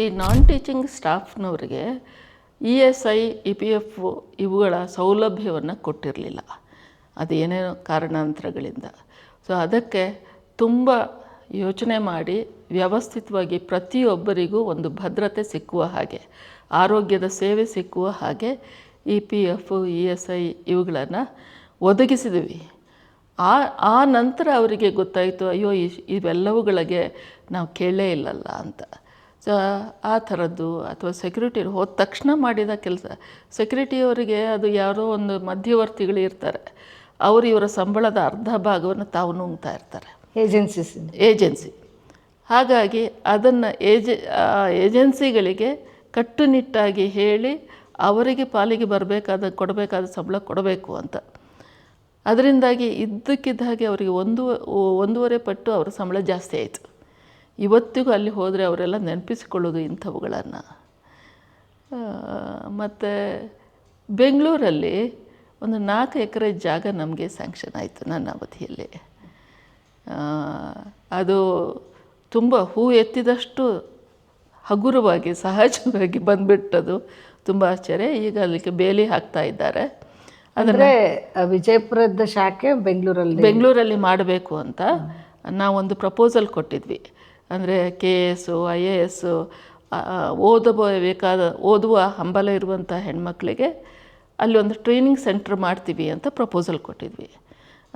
ಈ ನಾನ್ teaching ಸ್ಟಾಫ್ನವ್ರಿಗೆ ESI EPF ಇವುಗಳ ಸೌಲಭ್ಯವನ್ನು ಕೊಟ್ಟಿರಲಿಲ್ಲ. ಅದು ಏನೇನೋ ಕಾರಣಾಂತರಗಳಿಂದ. ಸೊ ಅದಕ್ಕೆ ತುಂಬ ಯೋಚನೆ ಮಾಡಿ ವ್ಯವಸ್ಥಿತವಾಗಿ ಪ್ರತಿಯೊಬ್ಬರಿಗೂ ಒಂದು ಭದ್ರತೆ ಸಿಕ್ಕುವ ಹಾಗೆ, ಆರೋಗ್ಯದ ಸೇವೆ ಸಿಕ್ಕುವ ಹಾಗೆ EPF ESI ಇವುಗಳನ್ನು ಒದಗಿಸಿದ್ವಿ. ಆ ನಂತರ ಅವರಿಗೆ ಗೊತ್ತಾಯಿತು, ಅಯ್ಯೋ ಇವೆಲ್ಲವುಗಳಿಗೆ ನಾವು ಕೇಳೇ ಇಲ್ಲಲ್ಲ ಅಂತ. ಸೊ ಆ ಥರದ್ದು ಅಥವಾ ಸೆಕ್ಯೂರಿಟಿ ಹೋದ ತಕ್ಷಣ ಮಾಡಿದ ಕೆಲಸ. ಸೆಕ್ಯೂರಿಟಿಯವರಿಗೆ ಅದು ಯಾರೋ ಒಂದು ಮಧ್ಯವರ್ತಿಗಳು ಇರ್ತಾರೆ, ಅವರು ಇವರ ಸಂಬಳದ ಅರ್ಧ ಭಾಗವನ್ನು ತಾವು ನುಂಗ್ತಾ ಇರ್ತಾರೆ, ಏಜೆನ್ಸಿ. ಹಾಗಾಗಿ ಅದನ್ನು ಏಜೆನ್ಸಿಗಳಿಗೆ ಕಟ್ಟುನಿಟ್ಟಾಗಿ ಹೇಳಿ ಅವರಿಗೆ ಪಾಲಿಗೆ ಕೊಡಬೇಕಾದ ಸಂಬಳ ಕೊಡಬೇಕು ಅಂತ. ಅದರಿಂದಾಗಿ ಇದ್ದಕ್ಕಿದ್ದ ಹಾಗೆ ಅವರಿಗೆ 1.5 ಪಟ್ಟು ಅವರ ಸಂಬಳ ಜಾಸ್ತಿ ಆಯಿತು. ಇವತ್ತಿಗೂ ಅಲ್ಲಿ ಹೋದರೆ ಅವರೆಲ್ಲ ನೆನಪಿಸಿಕೊಳ್ಳೋದು ಇಂಥವುಗಳನ್ನು. ಮತ್ತು ಬೆಂಗಳೂರಲ್ಲಿ ಒಂದು 4 ಎಕರೆ ಜಾಗ ನಮಗೆ ಸ್ಯಾಂಕ್ಷನ್ ಆಯಿತು ನನ್ನ ಅವಧಿಯಲ್ಲಿ. ಅದು ತುಂಬ ಹೂ ಎತ್ತಿದಷ್ಟು ಹಗುರವಾಗಿ ಸಹಜವಾಗಿ ಬಂದುಬಿಟ್ಟದು. ತುಂಬ ಆಶ್ಚರ್ಯ. ಈಗ ಅದಕ್ಕೆ ಬೇಲಿ ಹಾಕ್ತಾ ಇದ್ದಾರೆ. ಅಂದರೆ ವಿಜಯಪುರದ ಶಾಖೆ ಬೆಂಗಳೂರಲ್ಲಿ ಮಾಡಬೇಕು ಅಂತ ನಾವೊಂದು ಪ್ರಪೋಸಲ್ ಕೊಟ್ಟಿದ್ವಿ. ಅಂದರೆ KS IAS ಓದುವ ಹಂಬಲ ಇರುವಂಥ ಹೆಣ್ಮಕ್ಳಿಗೆ ಅಲ್ಲಿ ಒಂದು ಟ್ರೈನಿಂಗ್ ಸೆಂಟರ್ ಮಾಡ್ತೀವಿ ಅಂತ ಪ್ರಪೋಸಲ್ ಕೊಟ್ಟಿದ್ವಿ.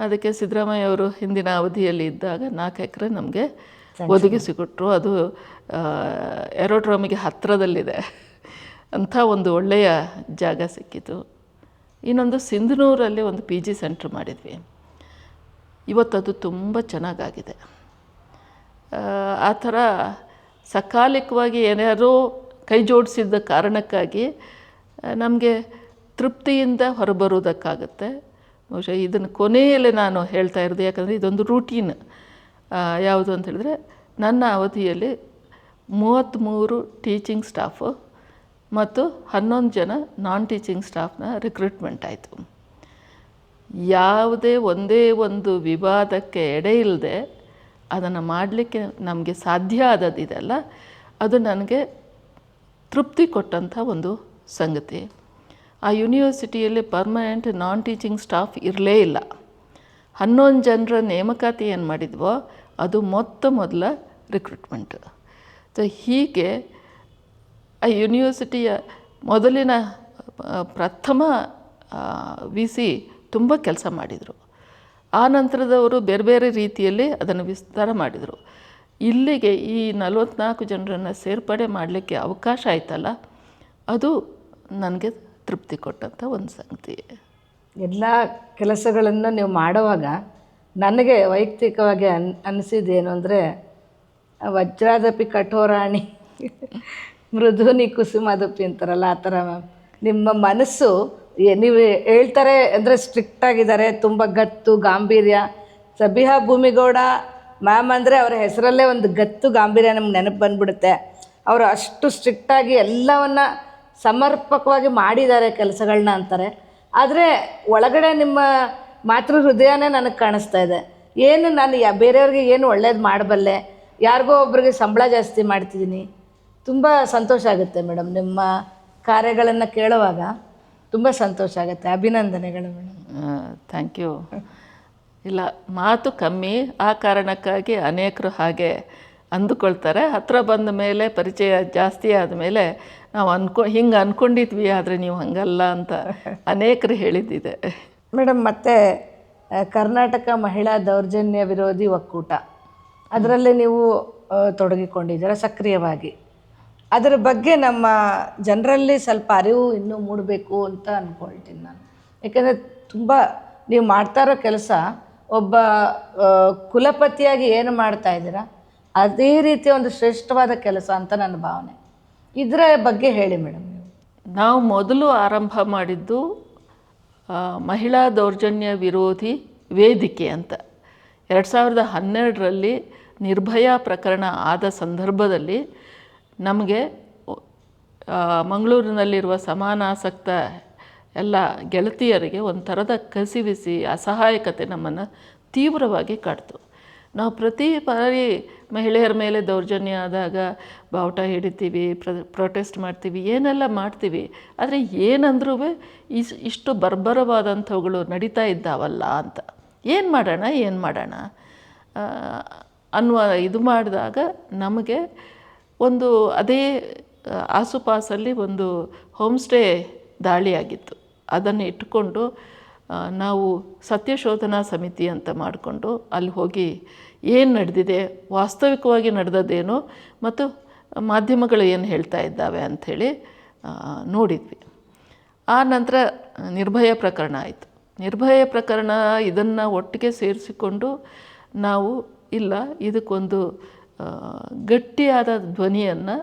ಅದಕ್ಕೆ ಸಿದ್ದರಾಮಯ್ಯ ಅವರು ಹಿಂದಿನ ಅವಧಿಯಲ್ಲಿ ಇದ್ದಾಗ 4 ಎಕರೆ ನಮಗೆ ಒದಗಿಸಿಕೊಟ್ರು. ಅದು ಏರೋಡ್ರೋಮಿಗೆ ಹತ್ತಿರದಲ್ಲಿದೆ ಅಂಥ ಒಂದು ಒಳ್ಳೆಯ ಜಾಗ ಸಿಕ್ಕಿತು. ಇನ್ನೊಂದು ಸಿಂಧನೂರಲ್ಲಿ ಒಂದು PG ಸೆಂಟ್ರ್ ಮಾಡಿದ್ವಿ. ಇವತ್ತದು ತುಂಬ ಚೆನ್ನಾಗಾಗಿದೆ. ಆ ಥರ ಸಕಾಲಿಕವಾಗಿ ಏನಾದರೂ ಕೈ ಜೋಡಿಸಿದ್ದ ಕಾರಣಕ್ಕಾಗಿ ನಮಗೆ ತೃಪ್ತಿಯಿಂದ ಹೊರಬರೋದಕ್ಕಾಗುತ್ತೆ. ಬಹುಶಃ ಇದನ್ನು ಕೊನೆಯಲ್ಲಿ ನಾನು ಹೇಳ್ತಾ ಇರೋದು, ಯಾಕಂದರೆ ಇದೊಂದು ರೂಟೀನ್. ಯಾವುದು ಅಂತ ಹೇಳಿದ್ರೆ, ನನ್ನ ಅವಧಿಯಲ್ಲಿ 33 ಟೀಚಿಂಗ್ ಸ್ಟಾಫು ಮತ್ತು 11 ಜನ ನಾನ್ ಟೀಚಿಂಗ್ ಸ್ಟಾಫ್ನ ರಿಕ್ರೂಟ್ಮೆಂಟ್ ಆಯಿತು. ಯಾವುದೇ ಒಂದೇ ಒಂದು ವಿವಾದಕ್ಕೆ ಎಡೆ ಇಲ್ಲದೆ ಅದನ್ನು ಮಾಡಲಿಕ್ಕೆ ನಮಗೆ ಸಾಧ್ಯ ಆದದಿದೆಲ್ಲ, ಅದು ನನಗೆ ತೃಪ್ತಿ ಕೊಟ್ಟಂಥ ಒಂದು ಸಂಗತಿ. ಆ ಯೂನಿವರ್ಸಿಟಿಯಲ್ಲಿ ಪರ್ಮನೆಂಟ್ ನಾನ್ ಟೀಚಿಂಗ್ ಸ್ಟಾಫ್ ಇರಲೇ ಇಲ್ಲ. 11 ಜನರ ನೇಮಕಾತಿ ಏನು ಮಾಡಿದ್ವೋ ಅದು ಮೊದಲ ರಿಕ್ರೂಟ್ಮೆಂಟ್. ಸೊ ಹೀಗೆ ಆ ಯೂನಿವರ್ಸಿಟಿಯ ಮೊದಲಿನ ಪ್ರಥಮ VC ತುಂಬ ಕೆಲಸ ಮಾಡಿದರು. ಆ ನಂತರದವರು ಬೇರೆ ಬೇರೆ ರೀತಿಯಲ್ಲಿ ಅದನ್ನು ವಿಸ್ತಾರ ಮಾಡಿದರು. ಇಲ್ಲಿಗೆ ಈ 44 ಜನರನ್ನು ಸೇರ್ಪಡೆ ಮಾಡಲಿಕ್ಕೆ ಅವಕಾಶ ಆಯ್ತಲ್ಲ, ಅದು ನನಗೆ ತೃಪ್ತಿ ಕೊಟ್ಟಂಥ ಒಂದು ಸಂಗತಿ. ಎಲ್ಲ ಕೆಲಸಗಳನ್ನು ನೀವು ಮಾಡುವಾಗ ನನಗೆ ವೈಯಕ್ತಿಕವಾಗಿ ಅನಿಸಿದ್ದೇನು ಅಂದರೆ, ವಜ್ರಾದಪಿ ಕಠೋರಾಣಿ ಮೃದುನಿ ಕುಸುಮಾದಪಿ ಅಂತಾರಲ್ಲ, ಆ ಥರ ನಿಮ್ಮ ಮನಸ್ಸು ನೀವು ಹೇಳ್ತಾರೆ ಅಂದರೆ ಸ್ಟ್ರಿಕ್ಟಾಗಿದ್ದಾರೆ, ತುಂಬ ಗತ್ತು ಗಾಂಭೀರ್ಯ. ಸಬಿಹಾ ಭೂಮಿಗೌಡ ಮ್ಯಾಮ್ ಅಂದರೆ ಅವರ ಹೆಸರಲ್ಲೇ ಒಂದು ಗತ್ತು ಗಾಂಭೀರ್ಯ ನಮ್ಗೆ ನೆನಪು ಬಂದುಬಿಡುತ್ತೆ. ಅವರು ಅಷ್ಟು ಸ್ಟ್ರಿಕ್ಟಾಗಿ ಎಲ್ಲವನ್ನು ಸಮರ್ಪಕವಾಗಿ ಮಾಡಿದ್ದಾರೆ ಕೆಲಸಗಳನ್ನ ಅಂತಾರೆ. ಆದರೆ ಒಳಗಡೆ ನಿಮ್ಮ ಮಾತೃ ಹೃದಯನೇ ನನಗೆ ಕಾಣಿಸ್ತಾ ಇದೆ. ಏನು ನಾನು ಬೇರೆಯವ್ರಿಗೆ ಏನು ಒಳ್ಳೇದು ಮಾಡಬಲ್ಲೆ, ಯಾರಿಗೋ ಒಬ್ರಿಗೆ ಸಂಬಳ ಜಾಸ್ತಿ ಮಾಡ್ತಿದ್ದೀನಿ. ತುಂಬ ಸಂತೋಷ ಆಗುತ್ತೆ ಮೇಡಮ್, ನಿಮ್ಮ ಕಾರ್ಯಗಳನ್ನು ಕೇಳುವಾಗ ತುಂಬ ಸಂತೋಷ ಆಗುತ್ತೆ. ಅಭಿನಂದನೆಗಳು ಮೇಡಮ್. Thank you. ಇಲ್ಲ, ಮಾತು ಕಮ್ಮಿ, ಆ ಕಾರಣಕ್ಕಾಗಿ ಅನೇಕರು ಹಾಗೆ ಅಂದುಕೊಳ್ತಾರೆ. ಹತ್ತಿರ ಬಂದ ಮೇಲೆ, ಪರಿಚಯ ಜಾಸ್ತಿ ಆದಮೇಲೆ ನಾವು ಹಿಂಗೆ ಅಂದ್ಕೊಂಡಿದ್ವಿ, ಆದರೆ ನೀವು ಹಂಗಲ್ಲ ಅಂತ ಅನೇಕರು ಹೇಳಿದ್ದಿದೆ ಮೇಡಮ್. ಮತ್ತು ಕರ್ನಾಟಕ ಮಹಿಳಾ ದೌರ್ಜನ್ಯ ವಿರೋಧಿ ಒಕ್ಕೂಟ, ಅದರಲ್ಲಿ ನೀವು ತೊಡಗಿಕೊಂಡಿದ್ದೀರ ಸಕ್ರಿಯವಾಗಿ. ಅದರ ಬಗ್ಗೆ ನಮ್ಮ ಜನರಲ್ಲಿ ಸ್ವಲ್ಪ ಅರಿವು ಇನ್ನೂ ಮೂಡಬೇಕು ಅಂತ ಅಂದ್ಕೊಳ್ತೀನಿ ನಾನು. ಯಾಕೆಂದರೆ ತುಂಬ ನೀವು ಮಾಡ್ತಾ ಇರೋ ಕೆಲಸ, ಒಬ್ಬ ಕುಲಪತಿಯಾಗಿ ಏನು ಮಾಡ್ತಾ ಇದ್ದೀರಾ ಅದೇ ರೀತಿಯ ಒಂದು ಶ್ರೇಷ್ಠವಾದ ಕೆಲಸ ಅಂತ ನನ್ನ ಭಾವನೆ. ಇದರ ಬಗ್ಗೆ ಹೇಳಿ ಮೇಡಮ್. ನಾವು ಮೊದಲು ಆರಂಭ ಮಾಡಿದ್ದು ಮಹಿಳಾ ದೌರ್ಜನ್ಯ ವಿರೋಧಿ ವೇದಿಕೆ ಅಂತ. 2012ರಲ್ಲಿ ನಿರ್ಭಯ ಪ್ರಕರಣ ಆದ ಸಂದರ್ಭದಲ್ಲಿ ನಮಗೆ ಮಂಗಳೂರಿನಲ್ಲಿರುವ ಸಮಾನಾಸಕ್ತ ಎಲ್ಲ ಗೆಳತಿಯರಿಗೆ ಒಂದು ಥರದ ಕಸಿವಿಸಿ ಅಸಹಾಯಕತೆ ನಮ್ಮನ್ನು ತೀವ್ರವಾಗಿ ಕಾಡ್ತು. ನಾವು ಪ್ರತಿ ಬಾರಿ ಮಹಿಳೆಯರ ಮೇಲೆ ದೌರ್ಜನ್ಯ ಆದಾಗ ಬಾವುಟ ಹಿಡಿತೀವಿ, ಪ್ರೊಟೆಸ್ಟ್ ಮಾಡ್ತೀವಿ, ಏನೆಲ್ಲ ಮಾಡ್ತೀವಿ. ಆದರೆ ಏನಂದ್ರೂ ಇಷ್ಟು ಬರ್ಬರವಾದಂಥವುಗಳು ನಡೀತಾ ಇದ್ದಾವಲ್ಲ ಅಂತ, ಏನು ಮಾಡೋಣ ಅನ್ನುವ ಇದು ಮಾಡಿದಾಗ ನಮಗೆ ಒಂದು ಅದೇ ಆಸುಪಾಸಲ್ಲಿ ಒಂದು ಹೋಮ್ ಸ್ಟೇ ದಾಳಿಯಾಗಿತ್ತು. ಅದನ್ನು ಇಟ್ಟುಕೊಂಡು ನಾವು ಸತ್ಯಶೋಧನಾ ಸಮಿತಿ ಅಂತ ಮಾಡಿಕೊಂಡು ಅಲ್ಲಿ ಹೋಗಿ ಏನು ನಡೆದಿದೆ, ವಾಸ್ತವಿಕವಾಗಿ ನಡೆದದ್ದೇನು ಮತ್ತು ಮಾಧ್ಯಮಗಳು ಏನು ಹೇಳ್ತಾ ಇದ್ದಾವೆ ಅಂಥೇಳಿ ನೋಡಿದ್ವಿ. ಆ ನಂತರ ನಿರ್ಭಯ ಪ್ರಕರಣ ಆಯಿತು. ನಿರ್ಭಯ ಪ್ರಕರಣ ಇದನ್ನು ಒಟ್ಟಿಗೆ ಸೇರಿಸಿಕೊಂಡು ನಾವು ಇಲ್ಲ, ಇದಕ್ಕೊಂದು ಗಟ್ಟಿಯಾದ ಧ್ವನಿಯನ್ನು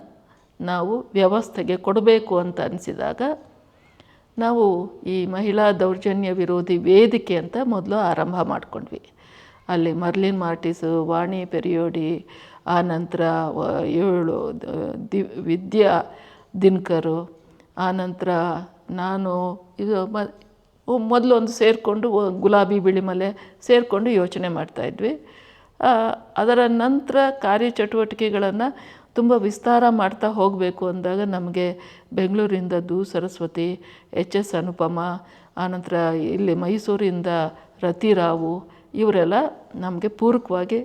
ನಾವು ವ್ಯವಸ್ಥೆಗೆ ಕೊಡಬೇಕು ಅಂತ ಅನಿಸಿದಾಗ ನಾವು ಈ ಮಹಿಳಾ ದೌರ್ಜನ್ಯ ವಿರೋಧಿ ವೇದಿಕೆ ಅಂತ ಮೊದಲು ಆರಂಭ ಮಾಡಿಕೊಂಡ್ವಿ. ಅಲ್ಲಿ ಮರ್ಲಿನ್ ಮಾರ್ಟಿಸು, ವಾಣಿ ಪೆರಿಯೋಡಿ, ಆನಂತರ ವಿದ್ಯಾ ದಿನಕರು, ಆನಂತರ ನಾನು ಇದು ಮೊದಲು ಒಂದು ಸೇರಿಕೊಂಡು ಗುಲಾಬಿ ಬಿಳಿಮಲೆ ಸೇರಿಕೊಂಡು ಯೋಚನೆ ಮಾಡ್ತಾಯಿದ್ವಿ. ಅದರ ನಂತರ ಕಾರ್ಯಚಟುವಟಿಕೆಗಳನ್ನು ತುಂಬ ವಿಸ್ತಾರ ಮಾಡ್ತಾ ಹೋಗಬೇಕು ಅಂದಾಗ ನಮಗೆ ಬೆಂಗಳೂರಿಂದ ಸರಸ್ವತಿ, ಎಚ್.ಎಸ್. ಅನುಪಮ, ಆನಂತರ ಇಲ್ಲಿ ಮೈಸೂರಿಂದ ರತಿರಾವು ಇವರೆಲ್ಲ ನಮಗೆ ಪೂರಕವಾಗಿ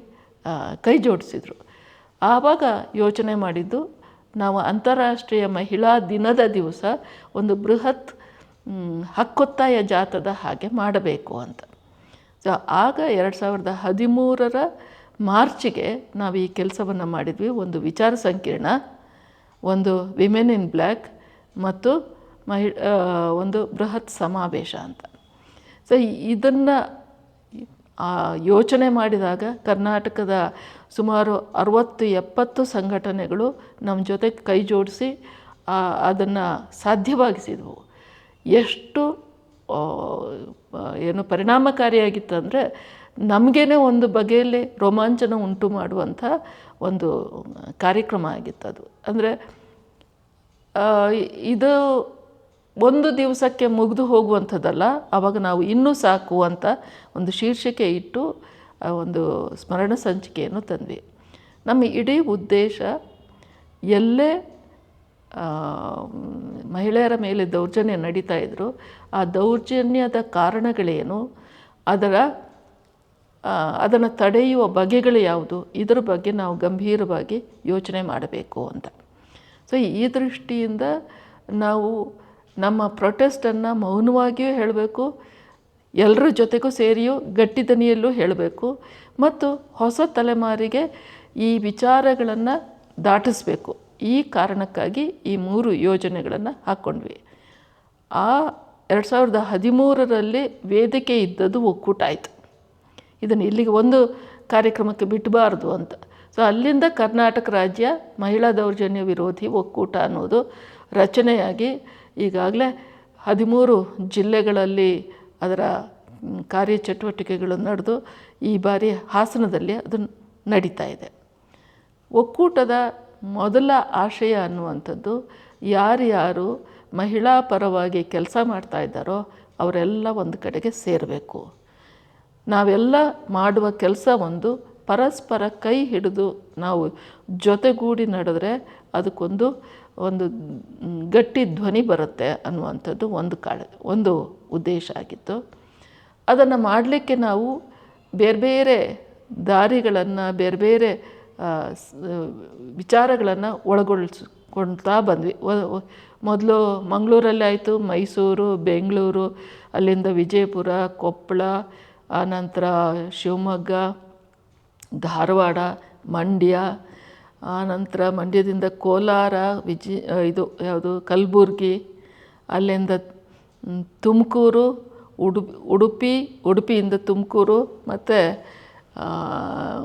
ಕೈ ಜೋಡಿಸಿದರು. ಆವಾಗ ಯೋಚನೆ ಮಾಡಿದ್ದು ನಾವು ಅಂತಾರಾಷ್ಟ್ರೀಯ ಮಹಿಳಾ ದಿನದ ದಿವಸ ಒಂದು ಬೃಹತ್ ಹಕ್ಕೊತ್ತಾಯ ಜಾಥಾದ ಹಾಗೆ ಮಾಡಬೇಕು ಅಂತ. ಸೊ ಆಗ 2013ರ ಮಾರ್ಚಿಗೆ ನಾವು ಈ ಕೆಲಸವನ್ನು ಮಾಡಿದ್ವಿ. ಒಂದು ವಿಚಾರ ಸಂಕಿರಣ, ಒಂದು ವಿಮೆನ್ ಇನ್ ಬ್ಲ್ಯಾಕ್ ಮತ್ತು ಒಂದು ಬೃಹತ್ ಸಮಾವೇಶ ಅಂತ. ಸೊ ಇದನ್ನು ಯೋಚನೆ ಮಾಡಿದಾಗ ಕರ್ನಾಟಕದ ಸುಮಾರು 60-70 ಸಂಘಟನೆಗಳು ನಮ್ಮ ಜೊತೆ ಕೈ ಜೋಡಿಸಿ ಅದನ್ನು ಸಾಧ್ಯವಾಗಿಸಿದ್ವು. ಎಷ್ಟು ಏನು ಪರಿಣಾಮಕಾರಿಯಾಗಿತ್ತು ಅಂದರೆ ನಮಗೇ ಒಂದು ಬಗೆಯಲ್ಲಿ ರೋಮಾಂಚನ ಉಂಟು ಮಾಡುವಂಥ ಒಂದು ಕಾರ್ಯಕ್ರಮ ಆಗಿತ್ತು ಅದು. ಅಂದರೆ ಇದು ಒಂದು ದಿವಸಕ್ಕೆ ಮುಗಿದು ಹೋಗುವಂಥದ್ದಲ್ಲ. ಆವಾಗ ನಾವು ಇನ್ನೂ ಸಾಕು ಅಂತ ಒಂದು ಶೀರ್ಷಿಕೆ ಇಟ್ಟು ಒಂದು ಸ್ಮರಣ ಸಂಚಿಕೆಯನ್ನು ತಂದ್ವಿ. ನಮ್ಮ ಇಡೀ ಉದ್ದೇಶ ಎಲ್ಲೇ ಮಹಿಳೆಯರ ಮೇಲೆ ದೌರ್ಜನ್ಯ ನಡೀತಾ ಇದ್ದರು, ಆ ದೌರ್ಜನ್ಯದ ಕಾರಣಗಳೇನು, ಅದನ್ನು ತಡೆಯುವ ಬಗೆಗಳು ಯಾವುದು, ಇದರ ಬಗ್ಗೆ ನಾವು ಗಂಭೀರವಾಗಿ ಯೋಚನೆ ಮಾಡಬೇಕು ಅಂತ. ಸೊ ಈ ದೃಷ್ಟಿಯಿಂದ ನಾವು ನಮ್ಮ ಪ್ರೊಟೆಸ್ಟನ್ನು ಮೌನವಾಗಿಯೂ ಹೇಳಬೇಕು, ಎಲ್ಲರ ಜೊತೆಗೂ ಸೇರಿಯೂ ಗಟ್ಟಿ ದನಿಯಲ್ಲೂ ಹೇಳಬೇಕು ಮತ್ತು ಹೊಸ ತಲೆಮಾರಿಗೆ ಈ ವಿಚಾರಗಳನ್ನು ದಾಟಿಸಬೇಕು. ಈ ಕಾರಣಕ್ಕಾಗಿ ಈ 3 ಯೋಜನೆಗಳನ್ನು ಹಾಕ್ಕೊಂಡ್ವಿ. ಆ 2013ರಲ್ಲಿ ವೇದಿಕೆ ಇದ್ದದ್ದು ಒಕ್ಕೂಟ ಆಯಿತು. ಇದನ್ನು ಇಲ್ಲಿಗೆ ಒಂದು ಕಾರ್ಯಕ್ರಮಕ್ಕೆ ಬಿಟ್ಟಬಾರ್ದು ಅಂತ. ಸೊ ಅಲ್ಲಿಂದ ಕರ್ನಾಟಕ ರಾಜ್ಯ ಮಹಿಳಾ ದೌರ್ಜನ್ಯ ವಿರೋಧಿ ಒಕ್ಕೂಟ ಅನ್ನೋದು ರಚನೆಯಾಗಿ ಈಗಾಗಲೇ 13 ಜಿಲ್ಲೆಗಳಲ್ಲಿ ಅದರ ಕಾರ್ಯಚಟುವಟಿಕೆಗಳು ನಡೆದು ಈ ಬಾರಿ ಹಾಸನದಲ್ಲಿ ಅದು ನಡೀತಾ ಇದೆ. ಒಕ್ಕೂಟದ ಮೊದಲ ಆಶಯ ಅನ್ನುವಂಥದ್ದು ಯಾರ್ಯಾರು ಮಹಿಳಾ ಪರವಾಗಿ ಕೆಲಸ ಮಾಡ್ತಾ ಇದ್ದಾರೋ ಅವರೆಲ್ಲ ಒಂದು ಕಡೆಗೆ ಸೇರಬೇಕು. ನಾವೆಲ್ಲ ಮಾಡುವ ಕೆಲಸ ಒಂದು ಪರಸ್ಪರ ಕೈ ಹಿಡಿದು ನಾವು ಜೊತೆಗೂಡಿ ನಡೆದ್ರೆ ಅದಕ್ಕೊಂದು ಗಟ್ಟಿ ಧ್ವನಿ ಬರುತ್ತೆ ಅನ್ನುವಂಥದ್ದು ಒಂದು ಉದ್ದೇಶ ಆಗಿತ್ತು. ಅದನ್ನು ಮಾಡಲಿಕ್ಕೆ ನಾವು ಬೇರೆ ಬೇರೆ ದಾರಿಗಳನ್ನು, ಬೇರೆ ಬೇರೆ ವಿಚಾರಗಳನ್ನು ಒಳಗೊಳಿಸ್ಕೊಳ್ತಾ ಬಂದ್ವಿ. ಮೊದಲು ಮಂಗಳೂರಲ್ಲಿ ಆಯಿತು, ಮೈಸೂರು, ಬೆಂಗಳೂರು, ಅಲ್ಲಿಂದ ವಿಜಯಪುರ, ಕೊಪ್ಪಳ, ಆನಂತರ ಶಿವಮೊಗ್ಗ, ಧಾರವಾಡ, ಮಂಡ್ಯ, ಆನಂತರ ಮಂಡ್ಯದಿಂದ ಕೋಲಾರ, ಕಲಬುರ್ಗಿ, ಅಲ್ಲಿಂದ ತುಮಕೂರು, ಉಡುಪಿಯಿಂದ ತುಮಕೂರು ಮತ್ತು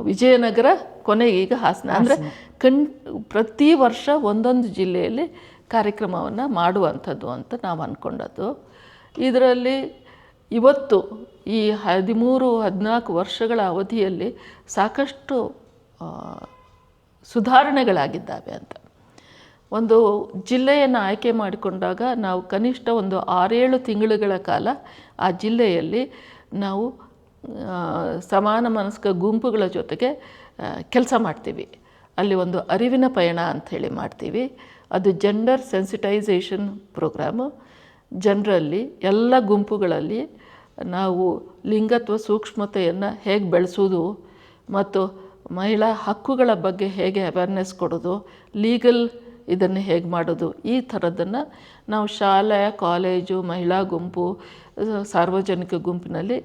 ವಿಜಯನಗರ, ಕೊನೆಗೆ ಈಗ ಹಾಸನ. ಅಂದರೆ ಪ್ರತಿ ವರ್ಷ ಒಂದೊಂದು ಜಿಲ್ಲೆಯಲ್ಲಿ ಕಾರ್ಯಕ್ರಮವನ್ನು ಮಾಡುವಂಥದ್ದು ಅಂತ ನಾವು ಅಂದ್ಕೊಂಡದ್ದು. ಇದರಲ್ಲಿ ಇವತ್ತು ಈ 13-14 ವರ್ಷಗಳ ಅವಧಿಯಲ್ಲಿ ಸಾಕಷ್ಟು ಸುಧಾರಣೆಗಳಾಗಿದ್ದಾವೆ ಅಂತ. ಒಂದು ಜಿಲ್ಲೆಯನ್ನು ಆಯ್ಕೆ ಮಾಡಿಕೊಂಡಾಗ ನಾವು ಕನಿಷ್ಠ ಒಂದು 6-7 ತಿಂಗಳುಗಳ ಕಾಲ ಆ ಜಿಲ್ಲೆಯಲ್ಲಿ ನಾವು ಸಮಾನ ಮನಸ್ಕ ಗುಂಪುಗಳ ಜೊತೆಗೆ ಕೆಲಸ ಮಾಡ್ತೀವಿ. ಅಲ್ಲಿ ಒಂದು ಅರಿವಿನ ಪಯಣ ಅಂಥೇಳಿ ಮಾಡ್ತೀವಿ. ಅದು ಜೆಂಡರ್ ಸೆನ್ಸಿಟೈಸೇಷನ್ ಪ್ರೋಗ್ರಾಮು. ಜನರಲ್ಲಿ ಎಲ್ಲ ಗುಂಪುಗಳಲ್ಲಿ ನಾವು ಲಿಂಗತ್ವ ಸೂಕ್ಷ್ಮತೆಯನ್ನು ಹೇಗೆ ಬೆಳೆಸೋದು ಮತ್ತು ಮಹಿಳಾ ಹಕ್ಕುಗಳ ಬಗ್ಗೆ ಹೇಗೆ ಅವೇರ್ನೆಸ್ ಕೊಡೋದು, ಲೀಗಲ್ ಇದನ್ನು ಹೇಗೆ ಮಾಡೋದು, ಈ ಥರದ್ದನ್ನು ನಾವು ಶಾಲೆ, ಕಾಲೇಜು, ಮಹಿಳಾ ಗುಂಪು, ಸಾರ್ವಜನಿಕ ಗುಂಪಿನಲ್ಲಿ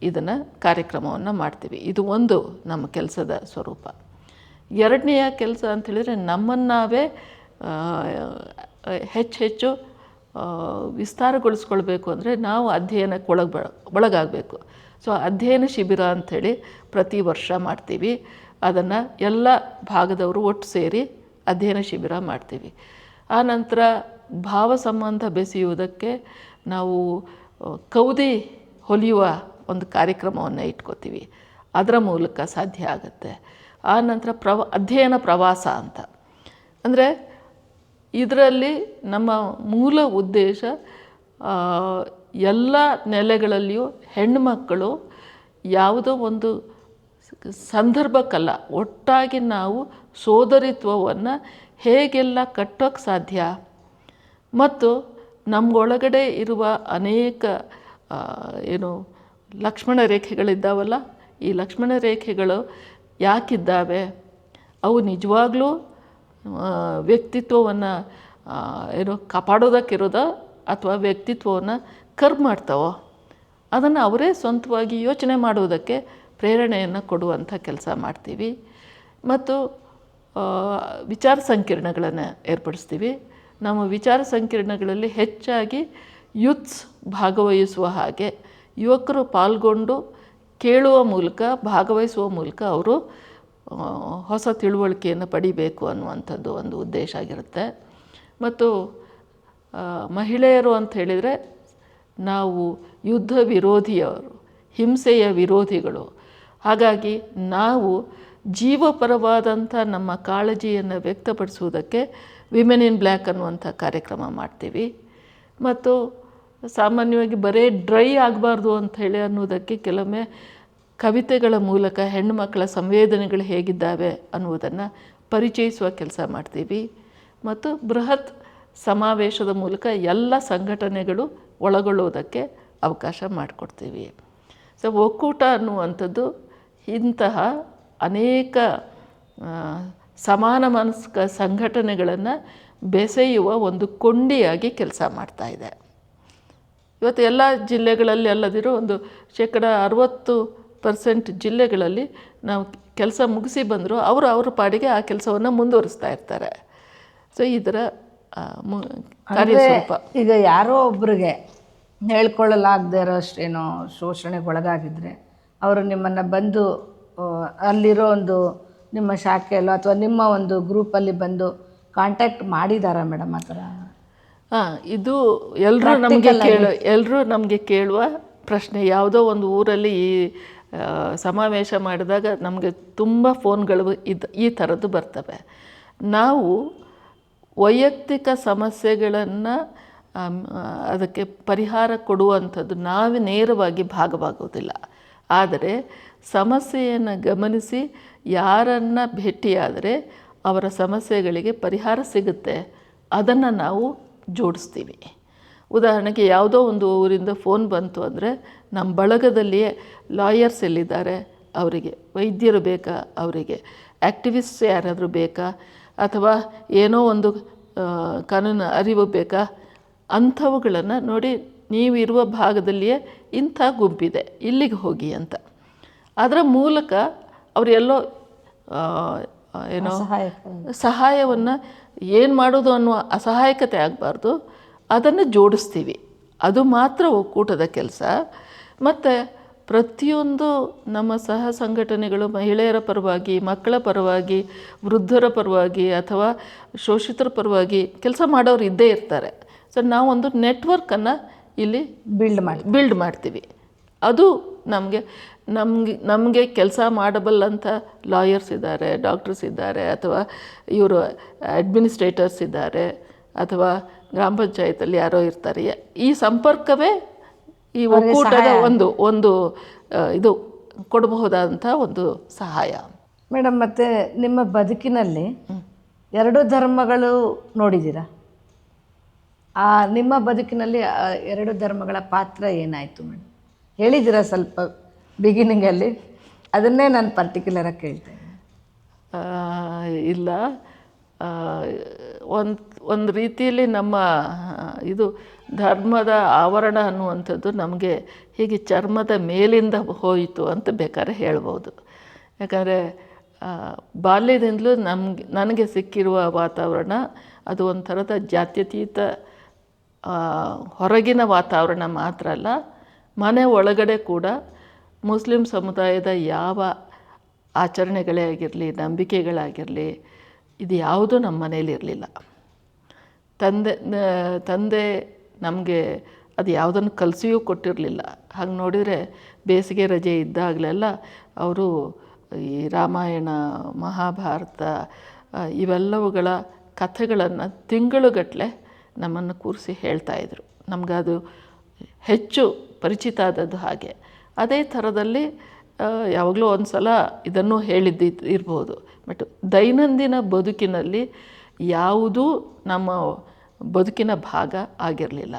ಇದನ್ನು ಕಾರ್ಯಕ್ರಮವನ್ನು ಮಾಡ್ತೀವಿ. ಇದು ಒಂದು ನಮ್ಮ ಕೆಲಸದ ಸ್ವರೂಪ. ಎರಡನೆಯ ಕೆಲಸ ಅಂಥೇಳಿದರೆ ನಮ್ಮನ್ನು ನಾವೇ ಹೆಚ್ಚು ವಿಸ್ತಾರಗೊಳಿಸ್ಕೊಳ್ಬೇಕು ಅಂದರೆ ನಾವು ಅಧ್ಯಯನಕ್ಕೆ ಒಳಗಾಗಬೇಕು. ಸೊ ಅಧ್ಯಯನ ಶಿಬಿರ ಅಂಥೇಳಿ ಪ್ರತಿ ವರ್ಷ ಮಾಡ್ತೀವಿ. ಅದನ್ನು ಎಲ್ಲ ಭಾಗದವರು ಒಟ್ಟು ಸೇರಿ ಅಧ್ಯಯನ ಶಿಬಿರ ಮಾಡ್ತೀವಿ. ಆನಂತರ ಭಾವ ಸಂಬಂಧ ಬೆಸೆಯುವುದಕ್ಕೆ ನಾವು ಕೌದಿ ಹೊಲಿಯುವ ಒಂದು ಕಾರ್ಯಕ್ರಮವನ್ನು ಇಟ್ಕೋತೀವಿ. ಅದರ ಮೂಲಕ ಸಾಧ್ಯ ಆಗುತ್ತೆ. ಆನಂತರ ಅಧ್ಯಯನ ಪ್ರವಾಸ ಅಂತ ಅಂದರೆ ಇದರಲ್ಲಿ ನಮ್ಮ ಮೂಲ ಉದ್ದೇಶ ಎಲ್ಲ ನೆಲೆಗಳಲ್ಲಿಯೂ ಹೆಣ್ಣುಮಕ್ಕಳು ಯಾವುದೋ ಒಂದು ಸಂದರ್ಭಕ್ಕಲ್ಲ, ಒಟ್ಟಾಗಿ ನಾವು ಸೋದರಿತ್ವವನ್ನು ಹೇಗೆಲ್ಲ ಕಟ್ಟೋಕ್ಕೆ ಸಾಧ್ಯ ಮತ್ತು ನಮ್ಮೊಳಗಡೆ ಇರುವ ಅನೇಕ ಲಕ್ಷ್ಮಣ ರೇಖೆಗಳಿದ್ದಾವಲ್ಲ, ಈ ಲಕ್ಷ್ಮಣ ರೇಖೆಗಳು ಯಾಕಿದ್ದಾವೆ, ಅವು ನಿಜವಾಗ್ಲೂ ವ್ಯಕ್ತಿತ್ವವನ್ನು ಕಾಪಾಡೋದಕ್ಕಿರೋದ ಅಥವಾ ವ್ಯಕ್ತಿತ್ವವನ್ನು ಕರ್ವ್ ಮಾಡ್ತಾವೋ, ಅದನ್ನು ಅವರೇ ಸ್ವಂತವಾಗಿ ಯೋಚನೆ ಮಾಡುವುದಕ್ಕೆ ಪ್ರೇರಣೆಯನ್ನು ಕೊಡುವಂಥ ಕೆಲಸ ಮಾಡ್ತೀವಿ. ಮತ್ತು ವಿಚಾರ ಸಂಕಿರಣಗಳನ್ನು ಏರ್ಪಡಿಸ್ತೀವಿ. ನಮ್ಮ ವಿಚಾರ ಸಂಕಿರಣಗಳಲ್ಲಿ ಹೆಚ್ಚಾಗಿ ಯೂತ್ಸ್ ಭಾಗವಹಿಸುವ ಹಾಗೆ, ಯುವಕರು ಪಾಲ್ಗೊಂಡು ಕೇಳುವ ಮೂಲಕ, ಭಾಗವಹಿಸುವ ಮೂಲಕ ಅವರು ಹೊಸ ತಿಳುವಳಿಕೆಯನ್ನು ಪಡಿಬೇಕು ಅನ್ನುವಂಥದ್ದು ಒಂದು ಉದ್ದೇಶ ಆಗಿರುತ್ತೆ. ಮತ್ತು ಮಹಿಳೆಯರು ಅಂತ ಹೇಳಿದರೆ ನಾವು ಯುದ್ಧ ವಿರೋಧಿಯವರು, ಹಿಂಸೆಯ ವಿರೋಧಿಗಳು. ಹಾಗಾಗಿ ನಾವು ಜೀವಪರವಾದಂಥ ನಮ್ಮ ಕಾಳಜಿಯನ್ನು ವ್ಯಕ್ತಪಡಿಸುವುದಕ್ಕೆ ವಿಮೆನ್ ಇನ್ ಬ್ಲ್ಯಾಕ್ ಅನ್ನುವಂಥ ಕಾರ್ಯಕ್ರಮ ಮಾಡ್ತೀವಿ. ಮತ್ತು ಸಾಮಾನ್ಯವಾಗಿ ಬರೀ ಡ್ರೈ ಆಗಬಾರ್ದು ಅಂಥೇಳಿ ಅನ್ನೋದಕ್ಕೆ ಕೆಲವೊಮ್ಮೆ ಕವಿತೆಗಳ ಮೂಲಕ ಹೆಣ್ಣುಮಕ್ಕಳ ಸಂವೇದನೆಗಳು ಹೇಗಿದ್ದಾವೆ ಅನ್ನುವುದನ್ನು ಪರಿಚಯಿಸುವ ಕೆಲಸ ಮಾಡ್ತೀವಿ. ಮತ್ತು ಬೃಹತ್ ಸಮಾವೇಶದ ಮೂಲಕ ಎಲ್ಲ ಸಂಘಟನೆಗಳು ಒಳಗೊಳ್ಳುವುದಕ್ಕೆ ಅವಕಾಶ ಮಾಡಿಕೊಡ್ತೀವಿ. ಸೊ ಒಕ್ಕೂಟ ಅನ್ನುವಂಥದ್ದು ಇಂತಹ ಅನೇಕ ಸಮಾನ ಮನಸ್ಕ ಸಂಘಟನೆಗಳನ್ನು ಬೆಸೆಯುವ ಒಂದು ಕೊಂಡಿಯಾಗಿ ಕೆಲಸ ಮಾಡ್ತಾಯಿದೆ. ಇವತ್ತು ಎಲ್ಲ ಜಿಲ್ಲೆಗಳಲ್ಲಿ ಅಲ್ಲದಿರೋ ಒಂದು 60% ಜಿಲ್ಲೆಗಳಲ್ಲಿ ನಾವು ಕೆಲಸ ಮುಗಿಸಿ ಬಂದರೂ ಅವ್ರ ಪಾಡಿಗೆ ಆ ಕೆಲಸವನ್ನು ಮುಂದುವರಿಸ್ತಾ ಇರ್ತಾರೆ. ಸೊ ಇದರ ಕಾರ್ಯಸ್ವರೂಪ. ಈಗ ಯಾರೋ ಒಬ್ಬರಿಗೆ ಹೇಳ್ಕೊಳ್ಳಲಾಗದೇ ಇರೋ ಅಷ್ಟೇನೋ ಶೋಷಣೆಗೊಳಗಾಗಿದ್ದರೆ ಅವರು ನಿಮ್ಮನ್ನು ಬಂದು ಅಲ್ಲಿರೋ ಒಂದು ನಿಮ್ಮ ಶಾಖೆಯಲ್ಲೋ ಅಥವಾ ನಿಮ್ಮ ಒಂದು ಗ್ರೂಪಲ್ಲಿ ಬಂದು ಕಾಂಟ್ಯಾಕ್ಟ್ ಮಾಡಿದಾರಾ ಮೇಡಮ್ ಆ ಥರ? ಇದು ಎಲ್ಲರೂ ನಮಗೆ ಕೇಳುವ ಪ್ರಶ್ನೆ. ಯಾವುದೋ ಒಂದು ಊರಲ್ಲಿ ಈ ಸಮಾವೇಶ ಮಾಡಿದಾಗ ನಮಗೆ ತುಂಬ ಫೋನ್ಗಳು ಈ ಥರದ್ದು ಬರ್ತವೆ. ನಾವು ವೈಯಕ್ತಿಕ ಸಮಸ್ಯೆಗಳನ್ನು ಅದಕ್ಕೆ ಪರಿಹಾರ ಕೊಡುವಂಥದ್ದು ನಾವೇ ನೇರವಾಗಿ ಭಾಗವಾಗುವುದಿಲ್ಲ. ಆದರೆ ಸಮಸ್ಯೆಯನ್ನು ಗಮನಿಸಿ ಯಾರನ್ನು ಭೇಟಿಯಾದರೆ ಅವರ ಸಮಸ್ಯೆಗಳಿಗೆ ಪರಿಹಾರ ಸಿಗುತ್ತೆ, ಅದನ್ನು ನಾವು ಜೋಡಿಸ್ತೀವಿ. ಉದಾಹರಣೆಗೆ ಯಾವುದೋ ಒಂದು ಊರಿಂದ ಫೋನ್ ಬಂತು ಅಂದರೆ ನಮ್ಮ ಬಳಗದಲ್ಲಿಯೇ ಲಾಯರ್ಸ್ ಎಲ್ಲಿದ್ದಾರೆ, ಅವರಿಗೆ ವೈದ್ಯರು ಬೇಕಾ, ಅವರಿಗೆ ಆ್ಯಕ್ಟಿವಿಸ್ಟ್ ಯಾರಾದರೂ ಬೇಕಾ, ಅಥವಾ ಏನೋ ಒಂದು ಕಾನೂನು ಅರಿವು ಬೇಕಾ, ಅಂಥವುಗಳನ್ನು ನೋಡಿ ನೀವಿರುವ ಭಾಗದಲ್ಲಿಯೇ ಇಂಥ ಗುಂಪಿದೆ, ಇಲ್ಲಿಗೆ ಹೋಗಿ ಅಂತ. ಅದರ ಮೂಲಕ ಅವರೆಲ್ಲೋ ಸಹಾಯವನ್ನು ಏನು ಮಾಡೋದು ಅನ್ನುವ ಅಸಹಾಯಕತೆ ಆಗಬಾರ್ದು, ಅದನ್ನು ಜೋಡಿಸ್ತೀವಿ. ಅದು ಮಾತ್ರ ಒಕ್ಕೂಟದ ಕೆಲಸ. ಮತ್ತು ಪ್ರತಿಯೊಂದು ನಮ್ಮ ಸಹ ಸಂಘಟನೆಗಳು ಮಹಿಳೆಯರ ಪರವಾಗಿ, ಮಕ್ಕಳ ಪರವಾಗಿ, ವೃದ್ಧರ ಪರವಾಗಿ ಅಥವಾ ಶೋಷಿತರ ಪರವಾಗಿ ಕೆಲಸ ಮಾಡೋರು ಇದ್ದೇ ಇರ್ತಾರೆ. ಸೊ ನಾವೊಂದು ನೆಟ್ವರ್ಕನ್ನು ಇಲ್ಲಿ ಬಿಲ್ಡ್ ಮಾಡ್ತೀವಿ. ಅದು ನಮಗೆ ಕೆಲಸ ಮಾಡಬಲ್ಲಂಥ ಲಾಯರ್ಸ್ ಇದ್ದಾರೆ, ಡಾಕ್ಟರ್ಸ್ ಇದ್ದಾರೆ, ಅಥವಾ ಇವರು ಅಡ್ಮಿನಿಸ್ಟ್ರೇಟರ್ಸ್ ಇದ್ದಾರೆ, ಅಥವಾ ಗ್ರಾಮ ಪಂಚಾಯತಲ್ಲಿ ಯಾರೋ ಇರ್ತಾರೆ. ಈ ಸಂಪರ್ಕವೇ ಈ ಒಕ್ಕೂಟದ ಒಂದು ಇದು ಕೊಡಬಹುದಾದಂಥ ಒಂದು ಸಹಾಯ. ಮೇಡಮ್, ಮತ್ತು ನಿಮ್ಮ ಬದುಕಿನಲ್ಲಿ 2 ಧರ್ಮಗಳು ನೋಡಿದ್ದೀರಾ? ನಿಮ್ಮ ಬದುಕಿನಲ್ಲಿ 2 ಧರ್ಮಗಳ ಪಾತ್ರ ಏನಾಯಿತು ಮೇಡಮ್? ಹೇಳಿದ್ದೀರಾ ಸ್ವಲ್ಪ ಬಿಗಿನಿಂಗಲ್ಲಿ, ಅದನ್ನೇ ನಾನು ಪರ್ಟಿಕ್ಯುಲರಾಗಿ ಕೇಳ್ತೇನೆ. ಇಲ್ಲ, ಒಂದು ರೀತಿಯಲ್ಲಿ ನಮ್ಮ ಇದು ಧರ್ಮದ ಆವರಣ ಅನ್ನುವಂಥದ್ದು ನಮಗೆ ಹೀಗೆ ಚರ್ಮದ ಮೇಲಿಂದ ಹೋಯಿತು ಅಂತ ಬೇಕಾದ್ರೆ ಹೇಳ್ಬೋದು. ಯಾಕಂದರೆ ಬಾಲ್ಯದಿಂದಲೂ ನನಗೆ ಸಿಕ್ಕಿರುವ ವಾತಾವರಣ ಅದು ಒಂಥರದ ಜಾತ್ಯತೀತ ಹೊರಗಿನ ವಾತಾವರಣ ಮಾತ್ರ ಅಲ್ಲ, ಮನೆ ಒಳಗಡೆ ಕೂಡ ಮುಸ್ಲಿಂ ಸಮುದಾಯದ ಯಾವ ಆಚರಣೆಗಳೇ ಆಗಿರಲಿ, ನಂಬಿಕೆಗಳಾಗಿರಲಿ, ಇದು ಯಾವುದೂ ನಮ್ಮ ಮನೇಲಿ ಇರಲಿಲ್ಲ. ತಂದೆ ನಮಗೆ ಅದು ಯಾವುದನ್ನು ಕಲಿಸಿಯೂ ಕೊಟ್ಟಿರಲಿಲ್ಲ. ಹಾಗೆ ನೋಡಿದರೆ ಬೇಸಿಗೆ ರಜೆ ಇದ್ದಾಗಲೆಲ್ಲ ಅವರು ಈ ರಾಮಾಯಣ, ಮಹಾಭಾರತ ಇವೆಲ್ಲವುಗಳ ಕಥೆಗಳನ್ನು ತಿಂಗಳುಗಟ್ಟಲೆ ನಮ್ಮನ್ನು ಕೂರಿಸಿ ಹೇಳ್ತಾಯಿದ್ರು. ನಮಗದು ಹೆಚ್ಚು ಪರಿಚಿತ ಆದದ್ದು ಹಾಗೆ. ಅದೇ ಥರದಲ್ಲಿ ಯಾವಾಗಲೂ ಒಂದು ಸಲ ಇದನ್ನು ಇರ್ಬೋದು. ಬಟ್ ದೈನಂದಿನ ಬದುಕಿನಲ್ಲಿ ಯಾವುದೂ ನಮ್ಮ ಬದುಕಿನ ಭಾಗ ಆಗಿರಲಿಲ್ಲ.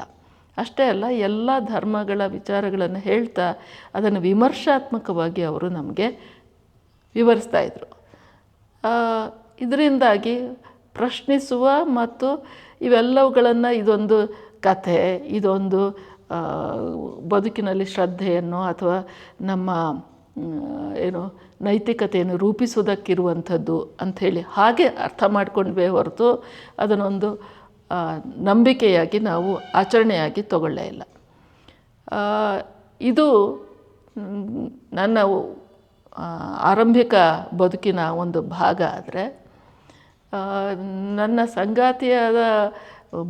ಅಷ್ಟೇ ಅಲ್ಲ, ಎಲ್ಲ ಧರ್ಮಗಳ ವಿಚಾರಗಳನ್ನು ಹೇಳ್ತಾ ಅದನ್ನು ವಿಮರ್ಶಾತ್ಮಕವಾಗಿ ಅವರು ನಮಗೆ ವಿವರಿಸ್ತಾಯಿದ್ರು. ಇದರಿಂದಾಗಿ ಪ್ರಶ್ನಿಸುವ ಮತ್ತು ಇವೆಲ್ಲವುಗಳನ್ನು ಇದೊಂದು ಕಥೆ, ಇದೊಂದು ಬದುಕಿನಲ್ಲಿ ಶ್ರದ್ಧೆಯನ್ನು ಅಥವಾ ನಮ್ಮ ಏನು ನೈತಿಕತೆಯನ್ನು ರೂಪಿಸುವುದಕ್ಕಿರುವಂಥದ್ದು ಅಂಥೇಳಿ ಹಾಗೆ ಅರ್ಥ ಮಾಡ್ಕೊಂಡ್ವೇ ಹೊರತು ಅದನ್ನೊಂದು ನಂಬಿಕೆಯಾಗಿ ನಾವು ಆಚರಣೆಯಾಗಿ ತಗೊಳ್ಳೇ ಇಲ್ಲ. ಇದು ನನ್ನ ಆರಂಭಿಕ ಬದುಕಿನ ಒಂದು ಭಾಗ. ಆದರೆ ನನ್ನ ಸಂಗಾತಿಯಾದ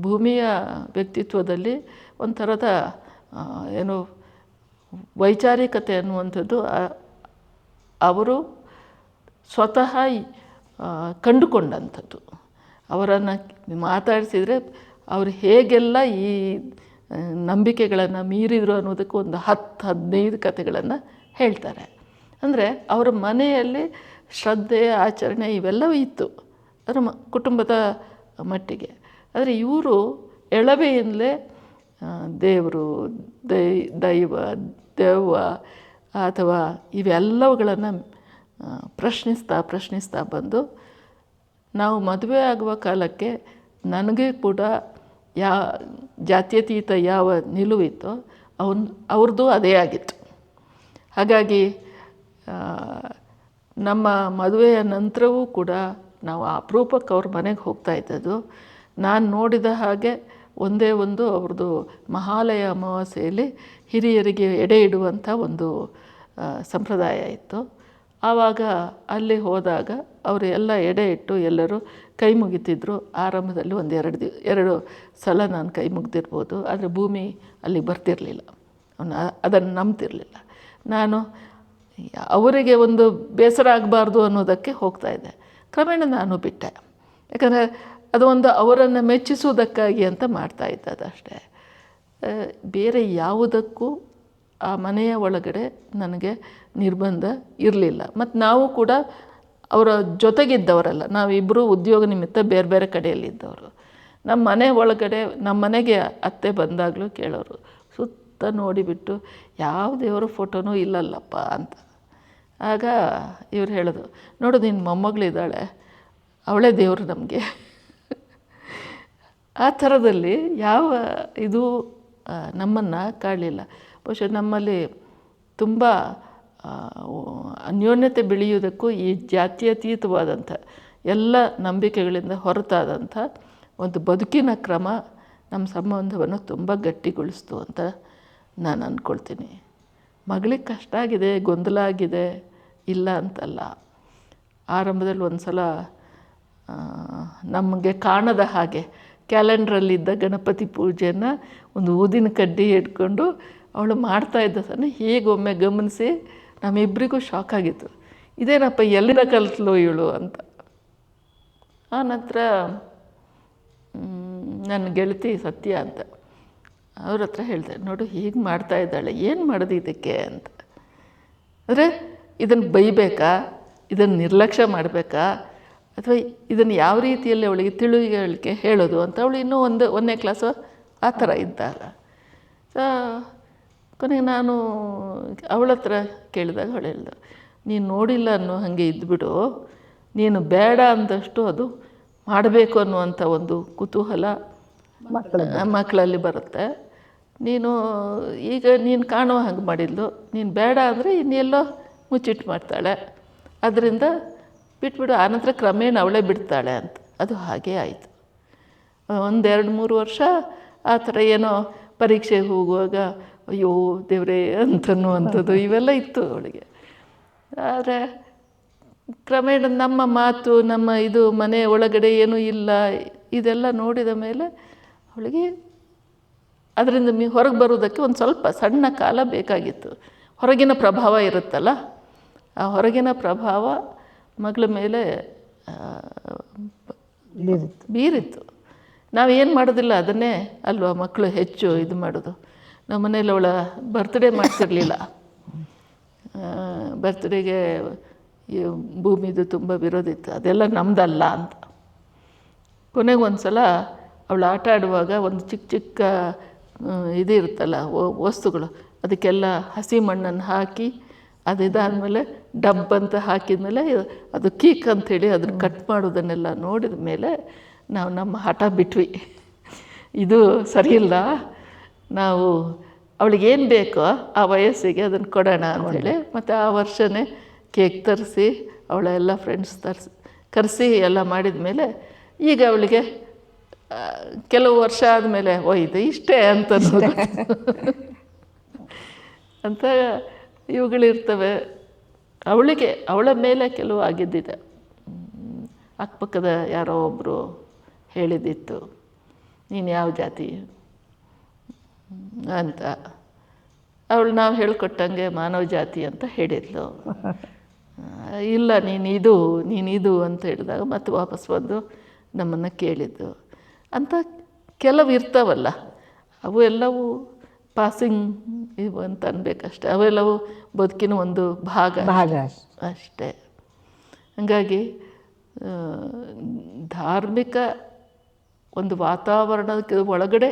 ಭೂಮಿಯ ವ್ಯಕ್ತಿತ್ವದಲ್ಲಿ ಒಂಥರದ ಏನು ವೈಚಾರಿಕತೆ ಅನ್ನುವಂಥದ್ದು ಅವರು ಸ್ವತಃ ಕಂಡುಕೊಂಡಂಥದ್ದು. ಅವರನ್ನು ಮಾತಾಡಿಸಿದರೆ ಅವರು ಹೇಗೆಲ್ಲ ಈ ನಂಬಿಕೆಗಳನ್ನು ಮೀರಿದರು ಅನ್ನೋದಕ್ಕೆ ಒಂದು 10-15 ಕಥೆಗಳನ್ನು ಹೇಳ್ತಾರೆ. ಅಂದರೆ ಅವರ ಮನೆಯಲ್ಲಿ ಶ್ರದ್ಧೆ, ಆಚರಣೆ ಇವೆಲ್ಲವೂ ಇತ್ತು ಅದರ ಕುಟುಂಬದ ಮಟ್ಟಿಗೆ. ಆದರೆ ಇವರು ಎಳವೆಯಿಂದಲೇ ದೇವರು, ದೆವ್ವ ಅಥವಾ ಇವೆಲ್ಲವುಗಳನ್ನು ಪ್ರಶ್ನಿಸ್ತಾ ಬಂದು ನಾವು ಮದುವೆ ಆಗುವ ಕಾಲಕ್ಕೆ ನನಗೆ ಕೂಡ ಜಾತ್ಯತೀತ ಯಾವ ನಿಲುವಿತ್ತೋ ಅವ್ರದ್ದು ಅದೇ ಆಗಿತ್ತು. ಹಾಗಾಗಿ ನಮ್ಮ ಮದುವೆಯ ನಂತರವೂ ಕೂಡ ನಾವು ಅಪರೂಪಕ್ಕೆ ಅವ್ರ ಮನೆಗೆ ಹೋಗ್ತಾ ಇದ್ದದ್ದು. ನಾನು ನೋಡಿದ ಹಾಗೆ ಒಂದೇ ಒಂದು ಅವ್ರದ್ದು ಮಹಾಲಯ ಅಮಾವಾಸ್ಯೆಯಲ್ಲಿ ಹಿರಿಯರಿಗೆ ಎಡೆ ಇಡುವಂಥ ಒಂದು ಸಂಪ್ರದಾಯ ಇತ್ತು. ಆವಾಗ ಅಲ್ಲಿ ಹೋದಾಗ ಅವರು ಎಲ್ಲ ಎಡೆ ಇಟ್ಟು ಎಲ್ಲರೂ ಕೈ ಮುಗಿತಿದ್ರು. ಆರಂಭದಲ್ಲಿ 2 ಸಲ ನಾನು ಕೈ ಮುಗ್ದಿರ್ಬೋದು, ಆದರೆ ಭೂಮಿ ಅಲ್ಲಿ ಬರ್ತಿರಲಿಲ್ಲ, ಅದನ್ನು ನಂಬ್ತಿರಲಿಲ್ಲ. ನಾನು ಅವರಿಗೆ ಒಂದು ಬೇಸರ ಆಗಬಾರ್ದು ಅನ್ನೋದಕ್ಕೆ ಹೋಗ್ತಾಯಿದ್ದೆ. ಕ್ರಮೇಣ ನಾನು ಬಿಟ್ಟೆ. ಯಾಕಂದರೆ ಅದು ಒಂದು ಅವರನ್ನು ಮೆಚ್ಚಿಸುವುದಕ್ಕಾಗಿ ಅಂತ ಮಾಡ್ತಾಯಿದ್ದೆ, ಅದಷ್ಟೇ. ಬೇರೆ ಯಾವುದಕ್ಕೂ ಆ ಮನೆಯ ಒಳಗಡೆ ನನಗೆ ನಿರ್ಬಂಧ ಇರಲಿಲ್ಲ. ಮತ್ತು ನಾವು ಕೂಡ ಅವರ ಜೊತೆಗಿದ್ದವರಲ್ಲ, ನಾವಿಬ್ಬರು ಉದ್ಯೋಗ ನಿಮಿತ್ತ ಬೇರೆ ಬೇರೆ ಕಡೆಯಲ್ಲಿದ್ದವರು. ನಮ್ಮ ಮನೆ ಒಳಗಡೆ ನಮ್ಮ ಮನೆಗೆ ಅತ್ತೆ ಬಂದಾಗಲೂ ಕೇಳೋರು, ಸುತ್ತ ನೋಡಿಬಿಟ್ಟು ಯಾವ ದೇವರ ಫೋಟೋನೂ ಇಲ್ಲಲ್ಲಪ್ಪ ಅಂತ. ಆಗ ಇವ್ರು ಹೇಳೋದು, ನೋಡು ನಿನ್ನ ಮೊಮ್ಮಗಳಿದ್ದಾಳೆ, ಅವಳೇ ದೇವರು ನಮಗೆ. ಆ ಥರದಲ್ಲಿ ಯಾವ ಇದು ನಮ್ಮನ್ನು ಕಾಡಲಿಲ್ಲ. ಬಹುಶಃ ನಮ್ಮಲ್ಲಿ ತುಂಬ ಅನ್ಯೋನ್ಯತೆ ಬೆಳೆಯುವುದಕ್ಕೂ ಈ ಜಾತ್ಯತೀತವಾದಂಥ ಎಲ್ಲ ನಂಬಿಕೆಗಳಿಂದ ಹೊರತಾದಂಥ ಒಂದು ಬದುಕಿನ ಕ್ರಮ ನಮ್ಮ ಸಂಬಂಧವನ್ನು ತುಂಬ ಗಟ್ಟಿಗೊಳಿಸ್ತು ಅಂತ ನಾನು ಅಂದ್ಕೊಳ್ತೀನಿ. ಮಗಳಿಗೆ ಕಷ್ಟ ಆಗಿದೆ, ಗೊಂದಲ ಆಗಿದೆ, ಇಲ್ಲ ಅಂತಲ್ಲ. ಆರಂಭದಲ್ಲಿ ಒಂದು ಸಲ ನಮಗೆ ಕಾಣದ ಹಾಗೆ ಕ್ಯಾಲೆಂಡ್ರಲ್ಲಿದ್ದ ಗಣಪತಿ ಪೂಜೆಯನ್ನು ಒಂದು ಊದಿನ ಕಡ್ಡಿ ಇಟ್ಕೊಂಡು ಅವಳು ಮಾಡ್ತಾಯಿದ್ದ ಸಣ್ಣ ಹೀಗೊಮ್ಮೆ ಗಮನಿಸಿ ನಮ್ಮಿಬ್ಬರಿಗೂ ಶಾಕ್ ಆಗಿತ್ತು. ಇದೇನಪ್ಪ ಎಲ್ಲಿಂದ ಕಲಿತ್ಲು ಇವಳು ಅಂತ. ಆ ನಂತರ ನನ್ನ ಗೆಳತಿ ಸತ್ಯ ಅಂತ ಅವ್ರ ಹತ್ರ ಹೇಳಿದೆ, ನೋಡು ಹೀಗೆ ಮಾಡ್ತಾಯಿದ್ದಾಳೆ, ಏನು ಮಾಡೋದು ಇದಕ್ಕೆ ಅಂತ. ಅಂದರೆ ಇದನ್ನು ಬೈಬೇಕಾ, ಇದನ್ನು ನಿರ್ಲಕ್ಷ್ಯ ಮಾಡಬೇಕಾ, ಅಥವಾ ಇದನ್ನು ಯಾವ ರೀತಿಯಲ್ಲಿ ಅವಳಿಗೆ ತಿಳಿವಳಿಕೆ ಹೇಳೋದು ಅಂತ ಅವಳು ಇನ್ನೂ ಒಂದನೇ ಕ್ಲಾಸು ಆ ಥರ ಇದ್ದಾಗ. ಕೊನೆಗೆ ನಾನು ಅವಳ ಹತ್ರ ಕೇಳಿದಾಗ ಅವಳು ಹೇಳ್ದ, ನೀನು ನೋಡಿಲ್ಲ ಅನ್ನೋ ಹಾಗೆ ಇದ್ಬಿಡು, ನೀನು ಬೇಡ ಅಂದಷ್ಟು ಅದು ಮಾಡಬೇಕು ಅನ್ನುವಂಥ ಒಂದು ಕುತೂಹಲ ಮಕ್ಕಳಲ್ಲಿ ಬರುತ್ತೆ. ನೀನು ಈಗ ನೀನು ಕಾಣೋ ಹಾಗೆ ಮಾಡಿದ್ಲು, ನೀನು ಬೇಡ ಅಂದರೆ ಇನ್ನೆಲ್ಲೋ ಮುಚ್ಚಿಟ್ಟು ಮಾಡ್ತಾಳೆ, ಅದರಿಂದ ಬಿಟ್ಬಿಡು, ಆನಂತರ ಕ್ರಮೇಣ ಅವಳೇ ಬಿಡ್ತಾಳೆ ಅಂತ. ಅದು ಹಾಗೇ ಆಯಿತು. 1-2-3 ವರ್ಷ ಆ ಥರ ಏನೋ ಪರೀಕ್ಷೆಗೆ ಹೋಗುವಾಗ ಅಯ್ಯೋ ದೇವರೇ ಅಂತನ್ನುವಂಥದ್ದು ಇವೆಲ್ಲ ಇತ್ತು ಅವಳಿಗೆ. ಆದರೆ ಕ್ರಮೇಣ ನಮ್ಮ ಮಾತು, ನಮ್ಮ ಇದು ಮನೆ ಒಳಗಡೆ ಏನೂ ಇಲ್ಲ, ಇದೆಲ್ಲ ನೋಡಿದ ಮೇಲೆ ಅವಳಿಗೆ ಅದರಿಂದ ಹೊರಗೆ ಬರೋದಕ್ಕೆ ಒಂದು ಸ್ವಲ್ಪ ಸಣ್ಣ ಕಾಲ ಬೇಕಾಗಿತ್ತು. ಹೊರಗಿನ ಪ್ರಭಾವ ಇರುತ್ತಲ್ಲ, ಆ ಹೊರಗಿನ ಪ್ರಭಾವ ಮಗಳ ಮೇಲೆ ಬೀರಿತ್ತು. ನಾವೇನು ಮಾಡೋದಿಲ್ಲ ಅದನ್ನೇ ಅಲ್ವಾ ಮಕ್ಕಳು ಹೆಚ್ಚು ಇದು ಮಾಡೋದು. ನಮ್ಮ ಮನೇಲಿ ಅವಳ ಬರ್ತ್ಡೇ ಮಾಡ್ತಿರ್ಲಿಲ್ಲ. ಬರ್ತ್ಡೇಗೆ ಭೂಮಿದು ತುಂಬ ವಿರೋಧಿತ್ತು, ಅದೆಲ್ಲ ನಮ್ಮದಲ್ಲ ಅಂತ. ಕೊನೆಗೆ ಒಂದು ಸಲ ಅವಳು ಆಟ ಆಡುವಾಗ ಒಂದು ಚಿಕ್ಕ ಚಿಕ್ಕ ಇದು ಇರುತ್ತಲ್ಲ ವಸ್ತುಗಳು, ಅದಕ್ಕೆಲ್ಲ ಹಸಿ ಮಣ್ಣನ್ನು ಹಾಕಿ ಅದಿದಾದಮೇಲೆ ಡಬ್ ಅಂತ ಹಾಕಿದ್ಮೇಲೆ ಅದು ಕೀಕ್ ಅಂಥೇಳಿ ಅದನ್ನು ಕಟ್ ಮಾಡೋದನ್ನೆಲ್ಲ ನೋಡಿದ ಮೇಲೆ ನಾವು ನಮ್ಮ ಹಠ ಬಿಟ್ವಿ. ಇದು ಸರಿಯಿಲ್ಲ, ನಾವು ಅವಳಿಗೇನು ಬೇಕೋ ಆ ವಯಸ್ಸಿಗೆ ಅದನ್ನು ಕೊಡೋಣ ಅಂಥೇಳಿ ಮತ್ತು ಆ ವರ್ಷವೇ ಕೇಕ್ ತರಿಸಿ ಅವಳ ಎಲ್ಲ ಫ್ರೆಂಡ್ಸ್ ಕರೆಸಿ ಎಲ್ಲ ಮಾಡಿದ ಮೇಲೆ ಈಗ ಅವಳಿಗೆ ಕೆಲವು ವರ್ಷ ಆದಮೇಲೆ ಇದು ಇಷ್ಟೇ ಅಂತ ಅಂತ ಇವುಗಳಿರ್ತವೆ. ಅವಳ ಮೇಲೆ ಕೆಲವು ಆಗಿದ್ದಿದೆ. ಅಕ್ಕಪಕ್ಕದ ಯಾರೋ ಒಬ್ಬರು ಹೇಳಿದ್ದಿತ್ತು, ನೀನು ಯಾವ ಜಾತಿ ಅಂತ. ಅವಳು ನಾವು ಹೇಳ್ಕೊಟ್ಟಂಗೆ ಮಾನವ ಜಾತಿ ಅಂತ ಹೇಳಿದ್ಲು. ಇಲ್ಲ ನೀನಿದು ಅಂತ ಹೇಳಿದಾಗ ಮತ್ತೆ ವಾಪಸ್ ಬಂದು ನಮ್ಮನ್ನು ಕೇಳಿದ್ದು ಅಂತ ಕೆಲವು ಇರ್ತಾವಲ್ಲ, ಅವು ಎಲ್ಲವೂ ಪಾಸಿಂಗ್ ಇವು ಅಂತ ಅನ್ಬೇಕಷ್ಟೆ. ಅವೆಲ್ಲವೂ ಬದುಕಿನ ಒಂದು ಭಾಗ ಅಷ್ಟೇ. ಹಾಗಾಗಿ ಧಾರ್ಮಿಕ ಒಂದು ವಾತಾವರಣಕ್ಕೆ ಒಳಗಡೆ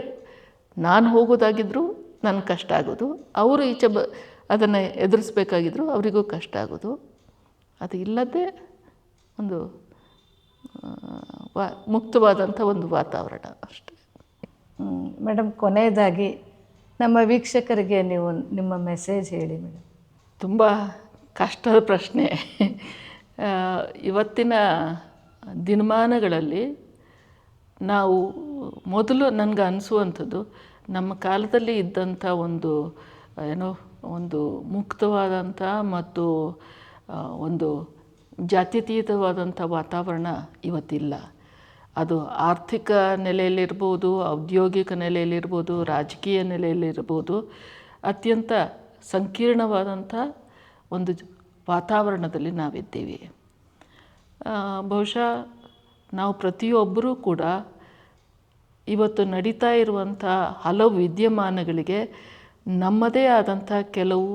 ನಾನು ಹೋಗೋದಾಗಿದ್ದರೂ ನನಗೆ ಕಷ್ಟ ಆಗೋದು, ಅವರು ಈಚೆ ಅದನ್ನು ಎದುರಿಸ್ಬೇಕಾಗಿದ್ರು ಅವರಿಗೂ ಕಷ್ಟ ಆಗೋದು. ಅದು ಇಲ್ಲದೆ ಒಂದು ಮುಕ್ತವಾದಂಥ ಒಂದು ವಾತಾವರಣ ಅಷ್ಟೆ. ಮೇಡಮ್, ಕೊನೆಯದಾಗಿ ನಮ್ಮ ವೀಕ್ಷಕರಿಗೆ ನೀವು ನಿಮ್ಮ ಮೆಸೇಜ್ ಹೇಳಿ ಮೇಡಮ್. ತುಂಬ ಕಷ್ಟದ ಪ್ರಶ್ನೆ. ಇವತ್ತಿನ ದಿನಮಾನಗಳಲ್ಲಿ ನಾವು ಮೊದಲು ನನಗೆ ಅನಿಸುವಂಥದ್ದು, ನಮ್ಮ ಕಾಲದಲ್ಲಿ ಇದ್ದಂಥ ಒಂದು ಮುಕ್ತವಾದಂಥ ಮತ್ತು ಒಂದು ಜಾತ್ಯತೀತವಾದಂಥ ವಾತಾವರಣ ಇವತ್ತಿಲ್ಲ. ಅದು ಆರ್ಥಿಕ ನೆಲೆಯಲ್ಲಿರ್ಬೋದು, ಔದ್ಯೋಗಿಕ ನೆಲೆಯಲ್ಲಿರ್ಬೋದು, ರಾಜಕೀಯ ನೆಲೆಯಲ್ಲಿರ್ಬೋದು, ಅತ್ಯಂತ ಸಂಕೀರ್ಣವಾದಂಥ ಒಂದು ವಾತಾವರಣದಲ್ಲಿ ನಾವಿದ್ದೀವಿ. ಬಹುಶಃ ನಾವು ಪ್ರತಿಯೊಬ್ಬರೂ ಕೂಡ ಇವತ್ತು ನಡೀತಾ ಇರುವಂಥ ಹಲವು ವಿದ್ಯಮಾನಗಳಿಗೆ ನಮ್ಮದೇ ಆದಂಥ ಕೆಲವು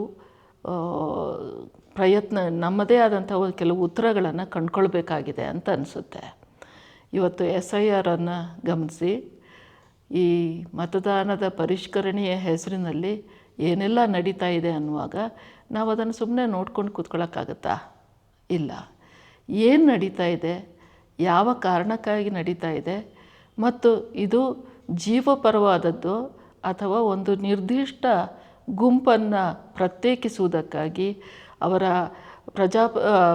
ನಮ್ಮದೇ ಆದಂಥ ಕೆಲವು ಉತ್ತರಗಳನ್ನು ಕಂಡುಕೊಳ್ಬೇಕಾಗಿದೆ ಅಂತ ಅನಿಸುತ್ತೆ. ಇವತ್ತು SIR ಅನ್ನು ಗಮನಿಸಿ, ಈ ಮತದಾನದ ಪರಿಷ್ಕರಣೆಯ ಹೆಸರಿನಲ್ಲಿ ಏನೆಲ್ಲ ನಡೀತಾ ಇದೆ ಅನ್ನುವಾಗ ನಾವು ಅದನ್ನು ಸುಮ್ಮನೆ ನೋಡ್ಕೊಂಡು ಕೂತ್ಕೊಳ್ಳೋಕ್ಕಾಗತ್ತಾ? ಇಲ್ಲ. ಏನು ನಡೀತಾ ಇದೆ, ಯಾವ ಕಾರಣಕ್ಕಾಗಿ ನಡೀತಾ ಇದೆ, ಮತ್ತು ಇದು ಜೀವಪರವಾದದ್ದು ಅಥವಾ ಒಂದು ನಿರ್ದಿಷ್ಟ ಗುಂಪನ್ನು ಪ್ರತ್ಯೇಕಿಸುವುದಕ್ಕಾಗಿ ಅವರ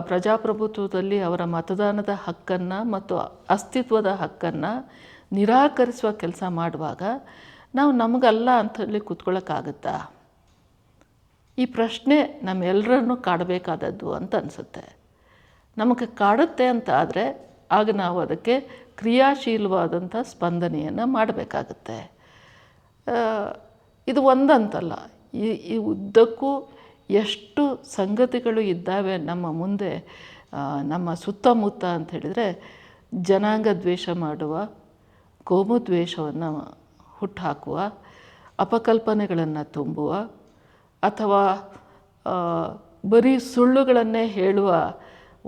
ಪ್ರಜಾಪ್ರಭುತ್ವದಲ್ಲಿ ಅವರ ಮತದಾನದ ಹಕ್ಕನ್ನು ಮತ್ತು ಅಸ್ತಿತ್ವದ ಹಕ್ಕನ್ನು ನಿರಾಕರಿಸುವ ಕೆಲಸ ಮಾಡುವಾಗ ನಾವು ನಮಗಲ್ಲ ಅಂಥೇಳಿ ಕೂತ್ಕೊಳ್ಳೋಕ್ಕಾಗತ್ತಾ? ಈ ಪ್ರಶ್ನೆ ನಮ್ಮೆಲ್ಲರನ್ನು ಕಾಡಬೇಕಾದದ್ದು ಅಂತ ಅನಿಸುತ್ತೆ. ನಮಗೆ ಕಾಡುತ್ತೆ ಅಂತ ಆದರೆ ಆಗ ನಾವು ಅದಕ್ಕೆ ಕ್ರಿಯಾಶೀಲವಾದಂಥ ಸ್ಪಂದನೆಯನ್ನು ಮಾಡಬೇಕಾಗುತ್ತೆ. ಇದು ಒಂದಂತಲ್ಲ, ಈ ಉದ್ದಕ್ಕೂ ಎಷ್ಟು ಸಂಗತಿಗಳು ಇದ್ದಾವೆ ನಮ್ಮ ಮುಂದೆ, ನಮ್ಮ ಸುತ್ತಮುತ್ತ ಅಂತ ಹೇಳಿದರೆ, ಜನಾಂಗ ದ್ವೇಷ ಮಾಡುವ, ಕೋಮು ದ್ವೇಷವನ್ನು ಹುಟ್ಟುಹಾಕುವ, ಅಪಕಲ್ಪನೆಗಳನ್ನು ತುಂಬುವ, ಅಥವಾ ಬರೀ ಸುಳ್ಳುಗಳನ್ನೇ ಹೇಳುವ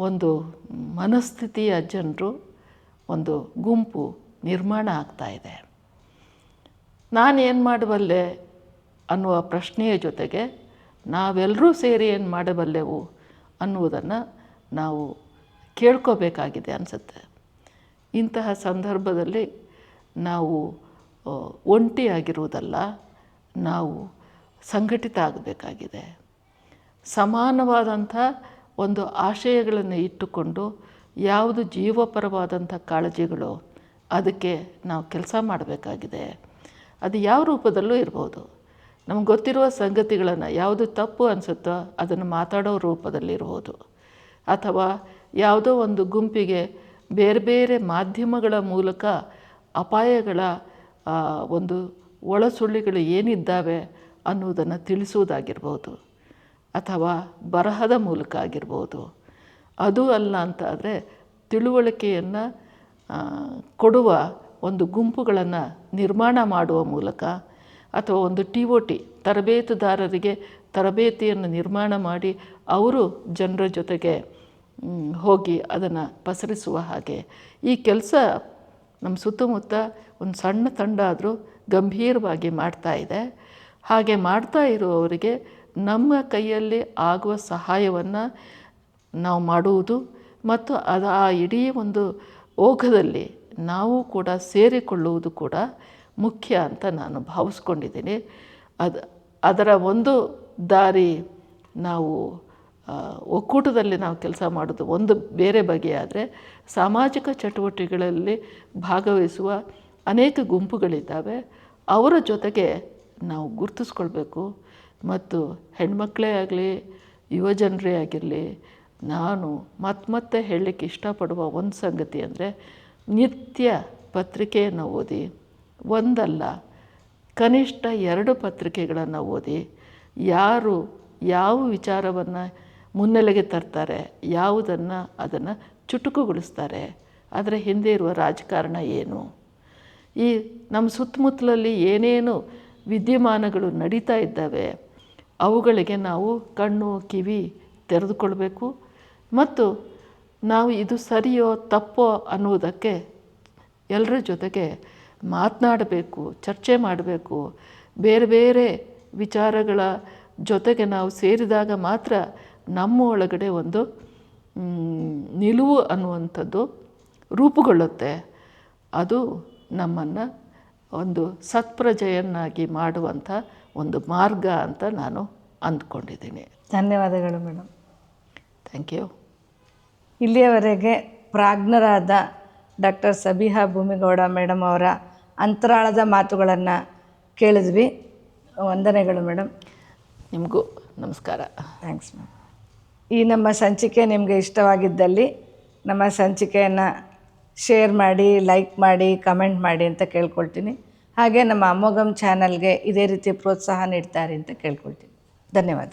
ಒಂದು ಮನಸ್ಥಿತಿಯ ಜನರು ಒಂದು ಗುಂಪು ನಿರ್ಮಾಣ ಆಗ್ತಾಯಿದೆ. ನಾನೇನು ಮಾಡಬಲ್ಲೆ ಅನ್ನುವ ಪ್ರಶ್ನೆಯ ಜೊತೆಗೆ ನಾವೆಲ್ಲರೂ ಸೇರಿ ಏನು ಮಾಡಬಲ್ಲೆವು ಅನ್ನುವುದನ್ನು ನಾವು ಕೇಳ್ಕೋಬೇಕಾಗಿದೆ ಅನಿಸುತ್ತೆ. ಇಂತಹ ಸಂದರ್ಭದಲ್ಲಿ ನಾವು ಒಂಟಿಯಾಗಿರುವುದಲ್ಲ, ನಾವು ಸಂಘಟಿತ ಆಗಬೇಕಾಗಿದೆ. ಸಮಾನವಾದಂಥ ಒಂದು ಆಶಯಗಳನ್ನು ಇಟ್ಟುಕೊಂಡು ಯಾವುದು ಜೀವಪರವಾದಂಥ ಕಾಳಜಿಗಳು ಅದಕ್ಕೆ ನಾವು ಕೆಲಸ ಮಾಡಬೇಕಾಗಿದೆ. ಅದು ಯಾವ ರೂಪದಲ್ಲೂ ಇರ್ಬೋದು. ನಮ್ಗೆ ಗೊತ್ತಿರುವ ಸಂಗತಿಗಳನ್ನು ಯಾವುದು ತಪ್ಪು ಅನಿಸುತ್ತೋ ಅದನ್ನು ಮಾತಾಡೋ ರೂಪದಲ್ಲಿರ್ಬೋದು, ಅಥವಾ ಯಾವುದೋ ಒಂದು ಗುಂಪಿಗೆ ಬೇರೆ ಬೇರೆ ಮಾಧ್ಯಮಗಳ ಮೂಲಕ ಅಪಾಯಗಳ ಒಂದು ಒಳಸುಳ್ಳಿಗಳು ಏನಿದ್ದಾವೆ ಅನ್ನುವುದನ್ನು ತಿಳಿಸುವುದಾಗಿರ್ಬೋದು, ಅಥವಾ ಬರಹದ ಮೂಲಕ ಆಗಿರ್ಬೋದು. ಅದು ಅಲ್ಲ ಅಂತ ಆದರೆ ತಿಳುವಳಿಕೆಯನ್ನು ಕೊಡುವ ಒಂದು ಗುಂಪುಗಳನ್ನು ನಿರ್ಮಾಣ ಮಾಡುವ ಮೂಲಕ, ಅಥವಾ ಒಂದು TOT ತರಬೇತುದಾರರಿಗೆ ತರಬೇತಿಯನ್ನು ನಿರ್ಮಾಣ ಮಾಡಿ ಅವರು ಜನರ ಜೊತೆಗೆ ಹೋಗಿ ಅದನ್ನು ಪಸರಿಸುವ ಹಾಗೆ ಈ ಕೆಲಸ ನಮ್ಮ ಸುತ್ತಮುತ್ತ ಒಂದು ಸಣ್ಣ ತಂಡ ಆದರೂ ಗಂಭೀರವಾಗಿ ಮಾಡ್ತಾಯಿದೆ. ಹಾಗೆ ಮಾಡ್ತಾ ಇರುವವರಿಗೆ ನಮ್ಮ ಕೈಯಲ್ಲಿ ಆಗುವ ಸಹಾಯವನ್ನು ನಾವು ಮಾಡುವುದು ಮತ್ತು ಆ ಇಡೀ ಒಂದು ಓಘದಲ್ಲಿ ನಾವು ಕೂಡ ಸೇರಿಕೊಳ್ಳುವುದು ಕೂಡ ಮುಖ್ಯ ಅಂತ ನಾನು ಭಾವಿಸ್ಕೊಂಡಿದ್ದೀನಿ. ಅದರ ಒಂದು ದಾರಿ ನಾವು ಒಕ್ಕೂಟದಲ್ಲಿ ನಾವು ಕೆಲಸ ಮಾಡೋದು ಒಂದು ಬೇರೆ ಬಗೆಯಾದರೆ, ಸಾಮಾಜಿಕ ಚಟುವಟಿಕೆಗಳಲ್ಲಿ ಭಾಗವಹಿಸುವ ಅನೇಕ ಗುಂಪುಗಳಿದ್ದಾವೆ. ಅವರ ಜೊತೆಗೆ ನಾವು ಗುರುತಿಸ್ಕೊಳ್ಬೇಕು. ಮತ್ತು ಹೆಣ್ಮಕ್ಕಳೇ ಆಗಲಿ ಯುವಜನರೇ ಆಗಿರಲಿ, ನಾನು ಮತ್ತೆ ಹೇಳಲಿಕ್ಕೆ ಇಷ್ಟಪಡುವ ಒಂದು ಸಂಗತಿ ಅಂದರೆ, ನಿತ್ಯ ಪತ್ರಿಕೆಯನ್ನು ಓದಿ, ಒಂದಲ್ಲ ಕನಿಷ್ಠ 2 ಪತ್ರಿಕೆಗಳನ್ನು ಓದಿ, ಯಾರು ಯಾವ ವಿಚಾರವನ್ನು ಮುನ್ನೆಲೆಗೆ ತರ್ತಾರೆ, ಯಾವುದನ್ನು ಅದನ್ನು ಚುಟುಕುಗೊಳಿಸ್ತಾರೆ, ಅದರ ಹಿಂದೆ ಇರುವ ರಾಜಕಾರಣ ಏನು, ಈ ನಮ್ಮ ಸುತ್ತಮುತ್ತಲಲ್ಲಿ ಏನೇನು ವಿದ್ಯಮಾನಗಳು ನಡೀತಾ ಇದ್ದಾವೆ ಅವುಗಳಿಗೆ ನಾವು ಕಣ್ಣು ಕಿವಿ ತೆರೆದುಕೊಳ್ಬೇಕು. ಮತ್ತು ನಾವು ಇದು ಸರಿಯೋ ತಪ್ಪೋ ಅನ್ನುವುದಕ್ಕೆ ಎಲ್ಲರ ಜೊತೆಗೆ ಮಾತನಾಡಬೇಕು, ಚರ್ಚೆ ಮಾಡಬೇಕು. ಬೇರೆ ಬೇರೆ ವಿಚಾರಗಳ ಜೊತೆಗೆ ನಾವು ಸೇರಿದಾಗ ಮಾತ್ರ ನಮ್ಮ ಒಳಗಡೆ ಒಂದು ನಿಲುವು ಅನ್ನುವಂಥದ್ದು ರೂಪುಗೊಳ್ಳುತ್ತೆ. ಅದು ನಮ್ಮನ್ನು ಒಂದು ಸತ್ಪ್ರಜೆಯನ್ನಾಗಿ ಮಾಡುವಂಥ ಒಂದು ಮಾರ್ಗ ಅಂತ ನಾನು ಅಂದ್ಕೊಂಡಿದ್ದೀನಿ. ಧನ್ಯವಾದಗಳು ಮೇಡಮ್. Thank you. ಇಲ್ಲಿಯವರೆಗೆ ಪ್ರಾಜ್ಞರಾದ ಡಾಕ್ಟರ್ ಸಬಿಹಾ ಭೂಮಿಗೌಡ ಮೇಡಮ್ ಅವರ ಅಂತರಾಳದ ಮಾತುಗಳನ್ನು ಕೇಳಿದ್ವಿ. ವಂದನೆಗಳು ಮೇಡಮ್. ನಿಮಗೂ ನಮಸ್ಕಾರ. Thanks ma'am. ಈ ನಮ್ಮ ಸಂಚಿಕೆ ನಿಮಗೆ ಇಷ್ಟವಾಗಿದ್ದಲ್ಲಿ ನಮ್ಮ ಸಂಚಿಕೆಯನ್ನು ಶೇರ್ ಮಾಡಿ, ಲೈಕ್ ಮಾಡಿ, ಕಮೆಂಟ್ ಮಾಡಿ ಅಂತ ಕೇಳ್ಕೊಳ್ತೀನಿ. ಹಾಗೆ ನಮ್ಮ ಅಮೋಘಂ ಚಾನಲ್ಗೆ ಇದೇ ರೀತಿ ಪ್ರೋತ್ಸಾಹ ನೀಡ್ತಾರೆ ಅಂತ ಕೇಳ್ಕೊಳ್ತೀನಿ. ಧನ್ಯವಾದ.